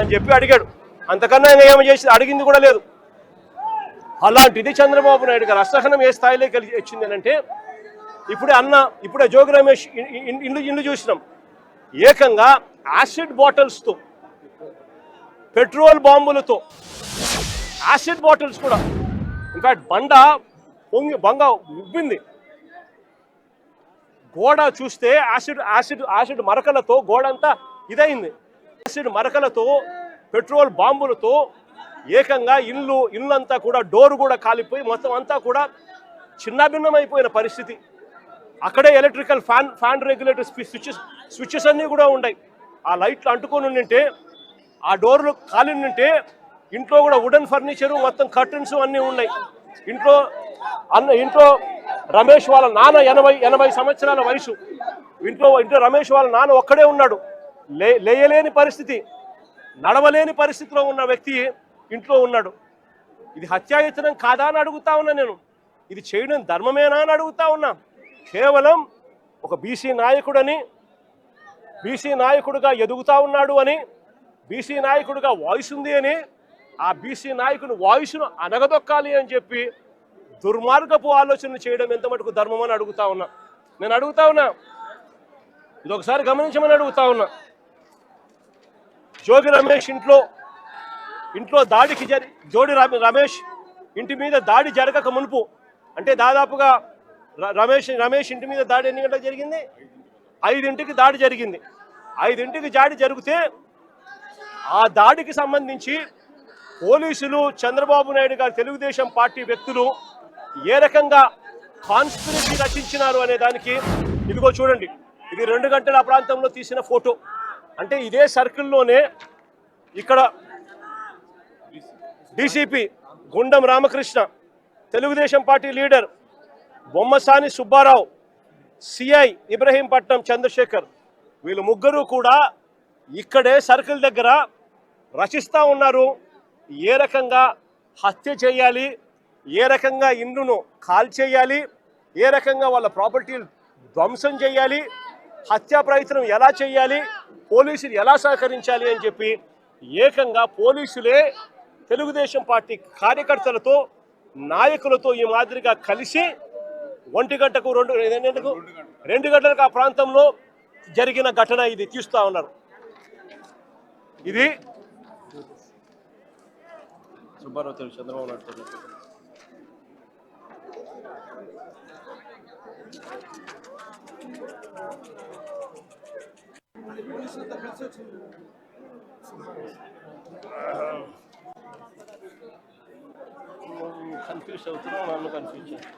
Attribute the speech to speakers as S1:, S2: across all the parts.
S1: అని చెప్పి అడిగాడు. అంతకన్నా ఇంకా ఏమి చేసి అడిగింది కూడా లేదు. అలాంటిది చంద్రబాబు నాయుడు గారు అసహనం ఏ స్థాయిలోకి వచ్చింది అంటే, ఇప్పుడే జోగి రమేష్ ఇల్లు చూసినాం. ఏకంగా యాసిడ్ బాటిల్స్తో, పెట్రోల్ బాంబులతో, యాసిడ్ బాటిల్స్ కూడా, ఇన్ఫాక్ట్ బంగ ఉబ్బింది. గోడ చూస్తే యాసిడ్ మరకలతో గోడ అంతా ఇదైంది. యాసిడ్ మరకలతో, పెట్రోల్ బాంబులతో ఏకంగా ఇల్లంతా కూడా డోర్ కూడా కాలిపోయి మొత్తం అంతా కూడా చిన్నభిన్నమైపోయిన పరిస్థితి. అక్కడే ఎలక్ట్రికల్ ఫ్యాన్ రెగ్యులేటర్ స్విచ్చెస్ అన్నీ కూడా ఉన్నాయి. ఆ లైట్లు అంటుకొని ఉంటే, ఆ డోర్లు కాలి ఉంటే, ఇంట్లో కూడా వుడెన్ ఫర్నిచరు, మొత్తం కర్టన్స్ అన్నీ ఉన్నాయి. ఇంట్లో రమేష్ వాళ్ళ నాన్న 80 సంవత్సరాల వయసు. ఇంట్లో రమేష్ వాళ్ళ నాన్న ఒక్కడే ఉన్నాడు. లేయలేని పరిస్థితి, నడవలేని పరిస్థితిలో ఉన్న వ్యక్తి ఇంట్లో ఉన్నాడు. ఇది హత్యాయత్నం కాదా అని అడుగుతా ఉన్నా నేను. ఇది చేయడం ధర్మమేనా అని అడుగుతా ఉన్నా. కేవలం ఒక బీసీ నాయకుడుగా ఎదుగుతా ఉన్నాడు అని, బీసీ నాయకుడిగా వాయిస్ ఉంది అని, ఆ బీసీ నాయకుని వాయిస్ను అనగదొక్కాలి అని చెప్పి దుర్మార్గపు ఆలోచనలు చేయడం ఎంత మటుకు ధర్మం అని అడుగుతా ఉన్నా. నేను అడుగుతా ఉన్నా, ఇది ఒకసారి గమనించమని అడుగుతా ఉన్నా. జోగి రమేష్ ఇంట్లో దాడికి రమేష్ ఇంటి మీద దాడి జరగక మునుపు, అంటే దాదాపుగా రమేష్ ఇంటి మీద దాడి ఎన్ని గంటలకు జరిగింది? 5ంటికి దాడి జరిగింది. 5ంటికి దాడి జరిగితే ఆ దాడికి సంబంధించి పోలీసులు, చంద్రబాబు నాయుడు గారు, తెలుగుదేశం పార్టీ వ్యక్తులు ఏ రకంగా కాన్స్పిరసీ రచించినారు అనే దానికి ఇదిగో చూడండి. ఇది 2 గంటల ప్రాంతంలో తీసిన ఫోటో. అంటే ఇదే సర్కిల్లోనే ఇక్కడ DCP Gundam Ramakrishna, Telugu Desam party leader Bommasani Subbarao, CI Ibrahimpatnam Chandrasekhar, వీళ్ళు ముగ్గురు కూడా ఇక్కడే సర్కిల్ దగ్గర రచిస్తూ ఉన్నారు. ఏ రకంగా హత్య చేయాలి, ఏ రకంగా ఇండ్లను కాల్చేయాలి, ఏ రకంగా వాళ్ళ ప్రాపర్టీలు ధ్వంసం చేయాలి, హత్యా ప్రయత్నం ఎలా చేయాలి, పోలీసులు ఎలా సహకరించాలి అని చెప్పి ఏకంగా పోలీసులే తెలుగుదేశం పార్టీ కార్యకర్తలతో, నాయకులతో ఈ మాదిరిగా కలిసి 1 గంటకు 2 గంటలకు ఆ ప్రాంతంలో జరిగిన ఘటన ఇది తీస్తూ ఉన్నారు. ఇది సుబ్బారావు చంద్రబాబు నాయుడు కన్ఫ్యూజ్ అవుతున్నా, నన్ను కన్ఫ్యూజ్ చేయాలి.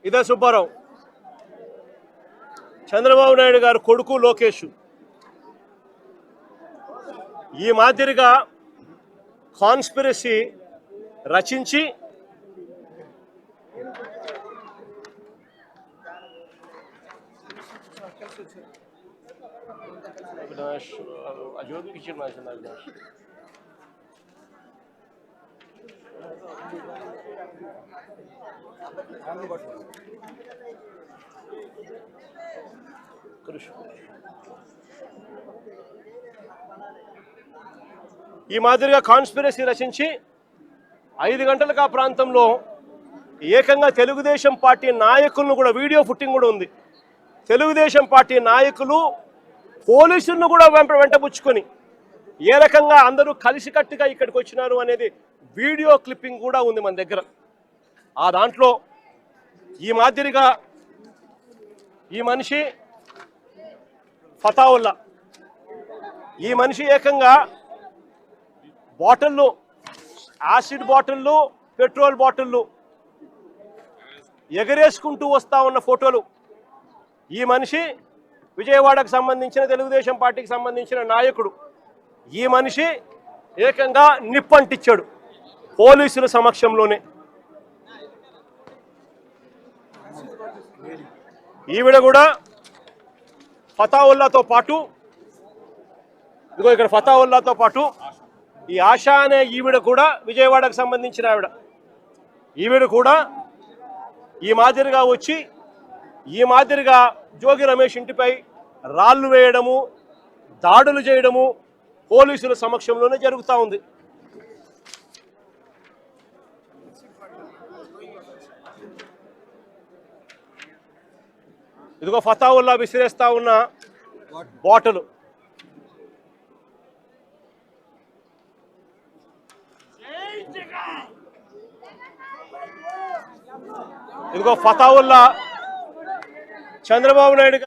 S1: ఇదే సుబ్బారావు, చంద్రబాబు నాయుడు గారు కొడుకు లోకేష్. ఈ మాదిరిగా కాన్స్పిరసీ రచించి ఈ మాదిరిగా కాన్స్పిరసీ రచించి 5 గంటలకు ఆ ప్రాంతంలో ఏకంగా తెలుగుదేశం పార్టీ నాయకులను కూడా, వీడియో ఫుటింగ్ కూడా ఉంది, తెలుగుదేశం పార్టీ నాయకులు పోలీసులను కూడా వెంటబుచ్చుకొని ఏ రకంగా అందరూ కలిసికట్టుగా ఇక్కడికి వచ్చినారు అనేది వీడియో క్లిప్పింగ్ కూడా ఉంది మన దగ్గర. ఆ దాంట్లో ఈ మాదిరిగా ఈ మనిషి ఫతావుల్లా, ఈ మనిషి ఏకంగా బాటిళ్ళు, యాసిడ్ బాటిళ్ళు, పెట్రోల్ బాటిళ్ళు ఎగరేసుకుంటూ వస్తూ ఉన్న ఫోటోలు. ఈ మనిషి విజయవాడకు సంబంధించిన తెలుగుదేశం పార్టీకి సంబంధించిన నాయకుడు. ఈ మనిషి ఏకంగా నిప్పంటించాడు పోలీసుల సమక్షంలోనే. ఈవిడ కూడా ఫతావుల్లాతో పాటు, ఇదిగో ఇక్కడ ఫతావుల్లాతో పాటు ఈ ఆశా అనే ఈవిడ కూడా విజయవాడకు సంబంధించిన ఈవిడ కూడా ఈ మాదిరిగా వచ్చి ఈ మాదిరిగా జోగి రమేష్ ఇంటిపై రాళ్ళు వేయడము, దాడులు చేయడము పోలీసుల సమక్షంలోనే జరుగుతూ ఉంది. ఇదిగో ఫతావుల్లా విసిరేస్తా ఉన్న బాటలు. ఇదిగో ఫతావుల్లా చంద్రబాబు నాయుడు